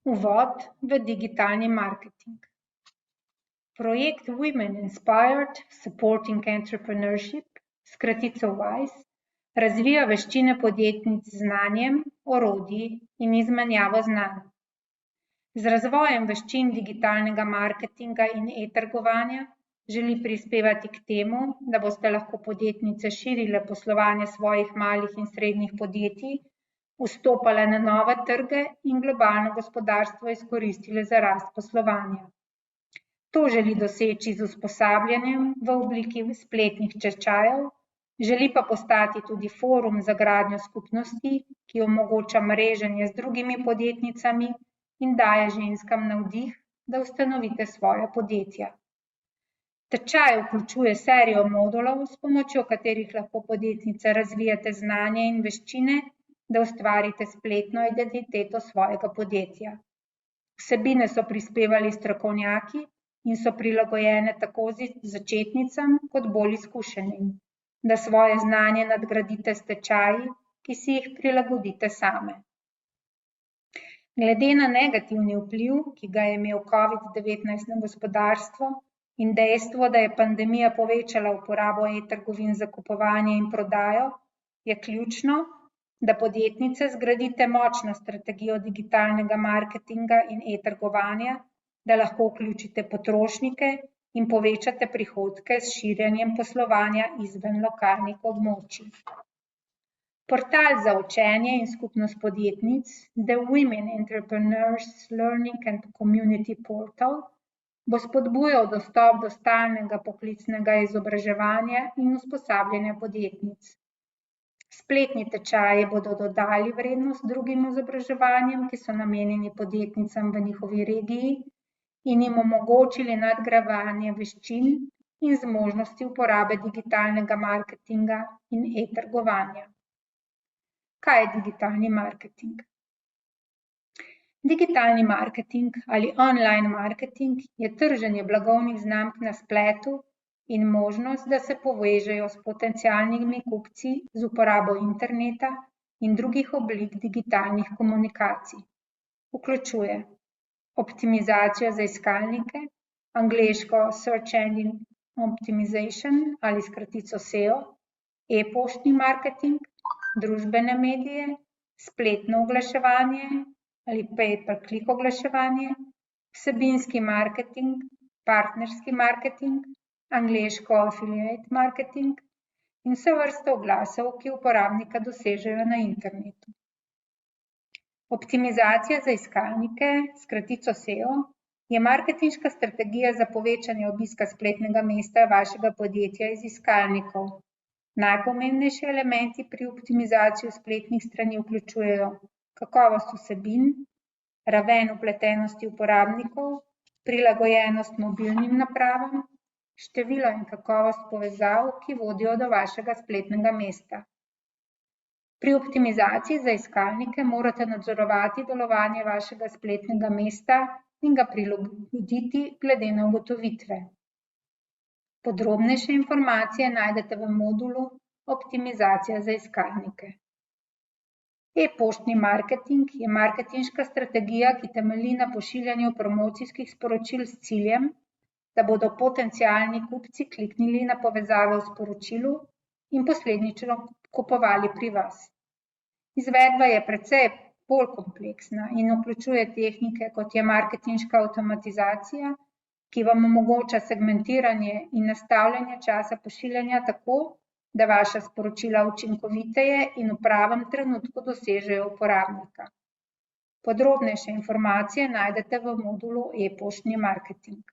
Uvod v digitalni marketing. Projekt Women Inspired Supporting Entrepreneurship, skratico WISE, razvija veščine podjetnic z znanjem, orodji in izmenjavo znanj. Z razvojem veščin digitalnega marketinga in e-trgovanja želi prispevati k temu, da boste lahko podjetnice širile poslovanje svojih malih in srednjih podjetij, vstopale na nove trge in globalno gospodarstvo izkoristile za rast poslovanja. To želi doseči z usposabljanjem v obliki spletnih tečajev, želi pa postati tudi forum za gradnjo skupnosti, ki omogoča mreženje z drugimi podjetnicami in daje ženskam navdih, da ustanovite svoja podjetja. Tečaj vključuje serijo modulov, s pomočjo katerih lahko podjetnice razvijate znanje in veščine, da ustvarite spletno identiteto svojega podjetja. Vsebine so prispevali strokovnjaki in so prilagojene tako začetnicam kot bolj izkušenim, da svoje znanje nadgradite s tečaji, ki si jih prilagodite same. Glede na negativni vpliv, ki ga je imel COVID-19 na gospodarstvo in dejstvo, da je pandemija povečala uporabo e-trgovin za kupovanje in prodajo, je ključno, da podjetnice zgradite močno strategijo digitalnega marketinga in e-trgovanja, da lahko vključite potrošnike in povečate prihodke s širjenjem poslovanja izven lokalnih območij. Portal za učenje in skupnost podjetnic The Women Entrepreneurs Learning and Community Portal bo spodbujal dostop do stalnega poklicnega izobraževanja in usposabljanja podjetnic. Spletni tečaji bodo dodali vrednost drugim izobraževanjem, ki so namenjeni podjetnicam v njihovi regiji in jim omogočili nadgradnjo veščin in zmožnosti uporabe digitalnega marketinga in e-trgovanja. Kaj je digitalni marketing? Digitalni marketing ali online marketing je trženje blagovnih znamk na spletu in možnost, da se povežejo s potencialnimi kupci z uporabo interneta in drugih oblik digitalnih komunikacij. Vključuje optimizacijo za iskalnike, angleško Search Engine Optimization ali skratico SEO, e-poštni marketing, družbene medije, spletno oglaševanje ali pay-per-click oglaševanje, vsebinski marketing, partnerski marketing, angleško affiliate marketing in vse vrste oglasov, ki uporabnika dosežejo na internetu. Optimizacija za iskalnike, skratico SEO, je marketinška strategija za povečanje obiska spletnega mesta vašega podjetja iz iskalnikov. Najpomembnejši elementi pri optimizaciji spletnih strani vključujejo kakovost vsebin, raven vpletenosti uporabnikov, prilagojenost mobilnim napravam, število in kakovost povezav, ki vodijo do vašega spletnega mesta. Pri optimizaciji za iskalnike morate nadzorovati delovanje vašega spletnega mesta in ga prilagoditi glede na ugotovitve. Podrobnejše informacije najdete v modulu Optimizacija za iskalnike. E-poštni marketing je marketinška strategija, ki temelji na pošiljanju promocijskih sporočil s ciljem, da bodo potencialni kupci kliknili na povezave v sporočilu in posledično kupovali pri vas. Izvedba je precej bolj kompleksna in vključuje tehnike, kot je marketinška avtomatizacija, ki vam omogoča segmentiranje in nastavljanje časa pošiljanja tako, da vaša sporočila učinkoviteje in v pravem trenutku dosežejo uporabnika. Podrobnejše informacije najdete v modulu e-poštni marketing.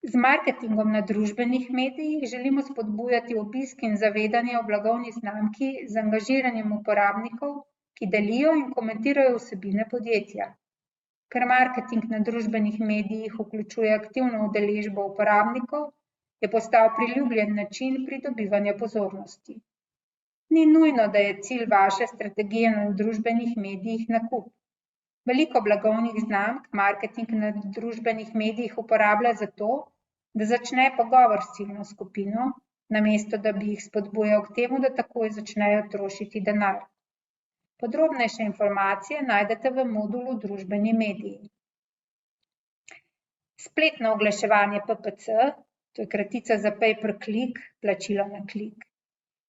Z marketingom na družbenih medijih želimo spodbujati obisk in zavedanje o blagovni znamki z angažiranjem uporabnikov, ki delijo in komentirajo vsebine podjetja. Ker marketing na družbenih medijih vključuje aktivno udeležbo uporabnikov, je postal priljubljen način pridobivanja pozornosti. Ni nujno, da je cilj vaše strategije na družbenih medijih nakup. Veliko blagovnih znamk marketing na družbenih medijih uporablja zato, da začne pogovor s ciljno skupino, namesto da bi jih spodbujal k temu, da takoj začnejo trošiti denar. Podrobnejše informacije najdete v modulu Družbeni mediji. Spletno oglaševanje PPC, to je kratica za Pay per click, plačilo na klik.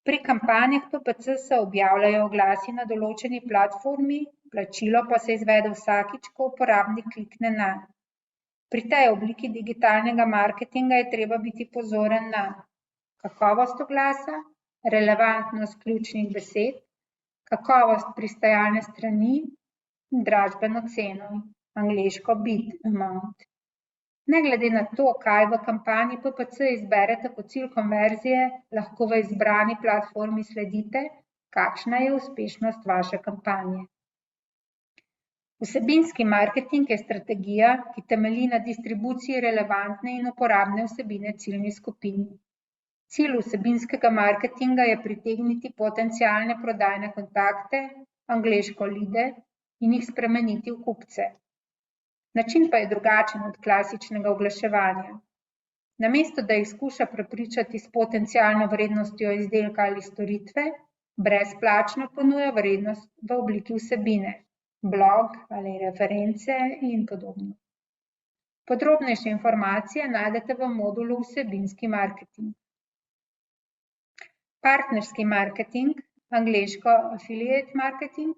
Pri kampanjah PPC se objavljajo oglasi na določeni platformi, plačilo pa se izvede vsakič, ko uporabnik klikne nanj. Pri tej obliki digitalnega marketinga je treba biti pozoren na kakovost oglasa, relevantnost ključnih besed, kakovost pristajalne strani in dražbeno ceno, angleško bid amount. Ne glede na to, kaj v kampanji PPC izberete kot cilj konverzije, lahko v izbrani platformi sledite, kakšna je uspešnost vaše kampanje. Vsebinski marketing je strategija, ki temelji na distribuciji relevantne in uporabne vsebine ciljni skupini. Cilj vsebinskega marketinga je pritegniti potencialne prodajne kontakte, angleško lide, in jih spremeniti v kupce. Način pa je drugačen od klasičnega oglaševanja. Namesto da jih skuša prepričati s potencialno vrednostjo izdelka ali storitve, brezplačno ponuja vrednost v obliki vsebine, blog ali reference in podobno. Podrobnejše informacije najdete v modulu Vsebinski marketing. Partnerski marketing, angleško affiliate marketing,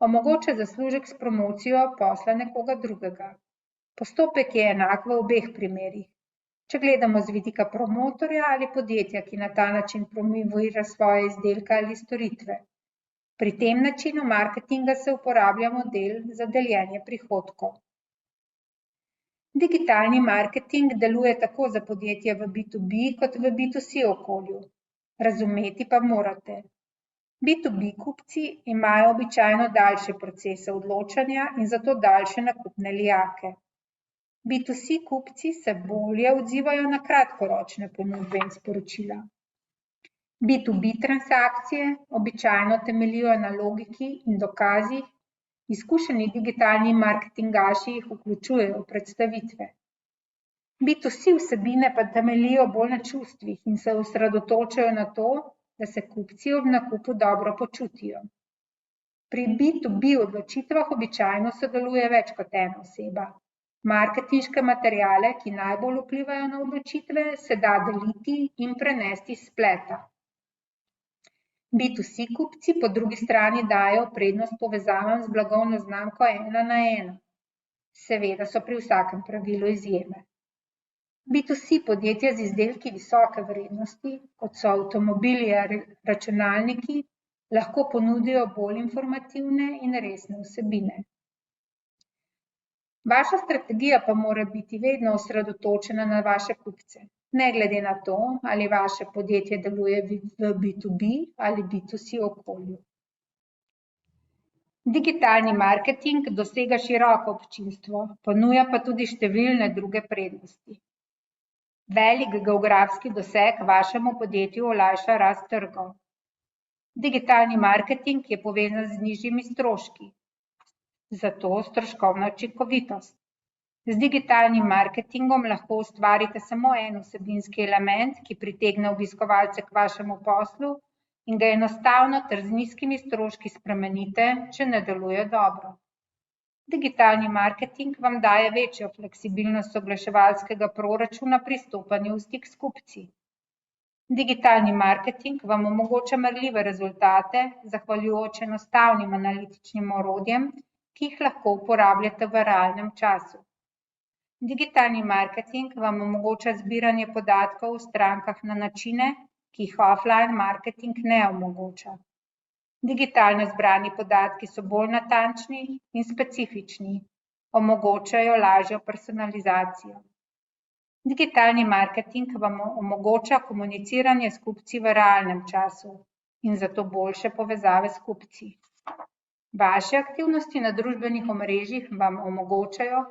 omogoča zaslužek s promocijo posla nekoga drugega. Postopek je enak v obeh primerih. Če gledamo z vidika promotorja ali podjetja, ki na ta način promovira svoje izdelke ali storitve. Pri tem načinu marketinga se uporablja model za deljenje prihodkov. Digitalni marketing deluje tako za podjetje v B2B kot v B2C okolju. Razumeti pa morate. B2B kupci imajo običajno daljše procese odločanja in zato daljše nakupne lijake. B2C kupci se bolje odzivajo na kratkoročne ponudbe in sporočila. B2B transakcije običajno temeljijo na logiki in dokazih, izkušeni digitalni marketingaši jih vključujejo v predstavitve. B2C vsebine pa temeljijo bolj na čustvih in se osredotočajo na to, da se kupci ob nakupu dobro počutijo. Pri B2B odločitvah običajno sodeluje več kot ena oseba. Marketinške materiale, ki najbolj vplivajo na odločitve, se da deliti in prenesti s spleta. B2C kupci po drugi strani dajo prednost povezavam z blagovno znamko 1:1. Seveda so pri vsakem pravilu izjeme. B2C podjetja z izdelki visoke vrednosti, kot so avtomobili ali računalniki, lahko ponudijo bolj informativne in resne vsebine. Vaša strategija pa mora biti vedno osredotočena na vaše kupce, ne glede na to, ali vaše podjetje deluje v B2B ali B2C okolju. Digitalni marketing dosega široko občinstvo, ponuja pa tudi številne druge prednosti. Velik geografski doseg vašemu podjetju olajša rast trgov. Digitalni marketing je povezan z nižjimi stroški, zato stroškovna učinkovitost. Z digitalnim marketingom lahko ustvarite samo en vsebinski element, ki pritegne obiskovalce k vašemu poslu in ga enostavno ter z nizkimi stroški spremenite, če ne deluje dobro. Digitalni marketing vam daje večjo fleksibilnost oglaševalskega proračuna pri stopanju v stik s kupci. Digitalni marketing vam omogoča merljive rezultate, zahvaljujoč enostavnim analitičnim orodjem, ki jih lahko uporabljate v realnem času. Digitalni marketing vam omogoča zbiranje podatkov o strankah na načine, ki jih offline marketing ne omogoča. Digitalno zbrani podatki so bolj natančni in specifični, omogočajo lažjo personalizacijo. Digitalni marketing vam omogoča komuniciranje s kupci v realnem času in zato boljše povezave s kupci. Vaše aktivnosti na družbenih omrežjih vam omogočajo,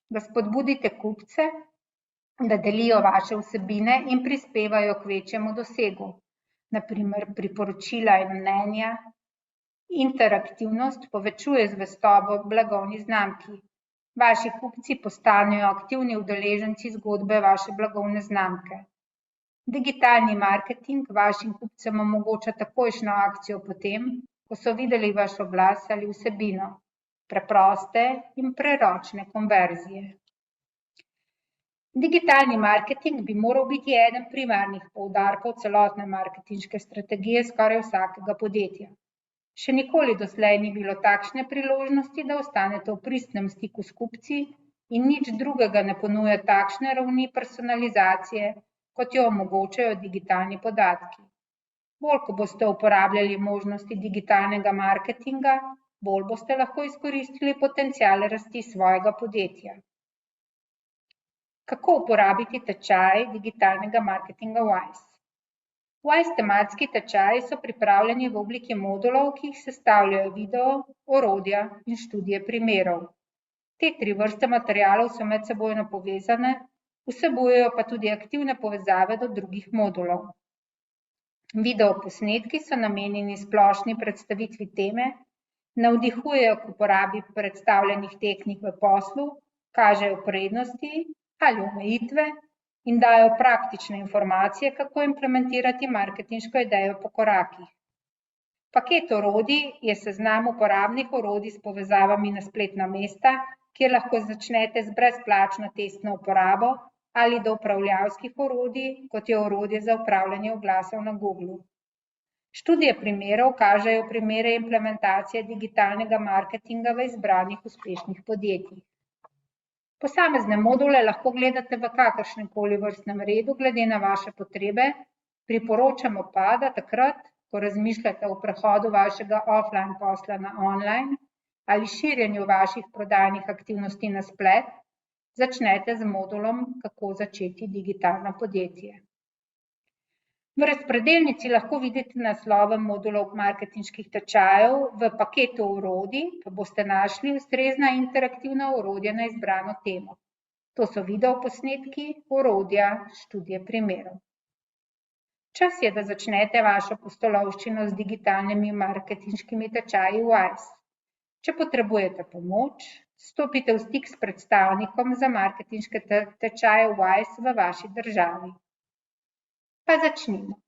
da spodbudite kupce, da delijo vaše vsebine in prispevajo k večjemu dosegu, na primer priporočila in mnenja. Interaktivnost povečuje zvestobo blagovni znamki. Vaši kupci postanejo aktivni udeleženci zgodbe vaše blagovne znamke. Digitalni marketing vašim kupcem omogoča takojšnjo akcijo potem, ko so videli vaš oglas ali vsebino. Preproste in preročne konverzije. Digitalni marketing bi moral biti eden primarnih poudarkov celotne marketinške strategije skoraj vsakega podjetja. Še nikoli doslej ni bilo takšne priložnosti, da ostanete v pristnem stiku s kupci in nič drugega ne ponuja takšne ravni personalizacije, kot jo omogočajo digitalni podatki. Bolj, ko boste uporabljali možnosti digitalnega marketinga, bolj boste lahko izkoristili potencial rasti svojega podjetja. Kako uporabiti tečaj digitalnega marketinga WISE? WISE tematski tečaji so pripravljeni v obliki modulov, ki jih sestavljajo video, orodja in študije primerov. Te 3 vrste materialov so medsebojno povezane, vsebujejo pa tudi aktivne povezave do drugih modulov. Videoposnetki so namenjeni splošni predstavitvi teme, navdihujejo k uporabi predstavljenih tehnik v poslu, kažejo prednosti ali omejitve in dajo praktične informacije, kako implementirati marketinško idejo po korakih. Paket orodij je seznam uporabnih orodij s povezavami na spletna mesta, kjer lahko začnete z brezplačno testno uporabo ali do upravljavskih orodij, kot je orodje za upravljanje oglasov na Googlu. Študije primerov kažejo primere implementacije digitalnega marketinga v izbranih uspešnih podjetjih. Posamezne module lahko gledate v kakršnemkoli vrstnem redu glede na vaše potrebe, priporočamo pa, da takrat, ko razmišljate o prehodu vašega offline posla na online ali širjenju vaših prodajnih aktivnosti na splet, začnete z modulom Kako začeti digitalno podjetje. V razpredelnici lahko vidite naslove modulov marketinških tečajev, v paketu orodij pa boste našli ustrezna interaktivna orodja na izbrano temo. To so videoposnetki, orodja, študije primerov. Čas je, da začnete vašo pustolovščino z digitalnimi marketinškimi tečaji WISE. Če potrebujete pomoč, stopite v stik s predstavnikom za marketinške tečaje WISE v vaši državi. Pa začnimo.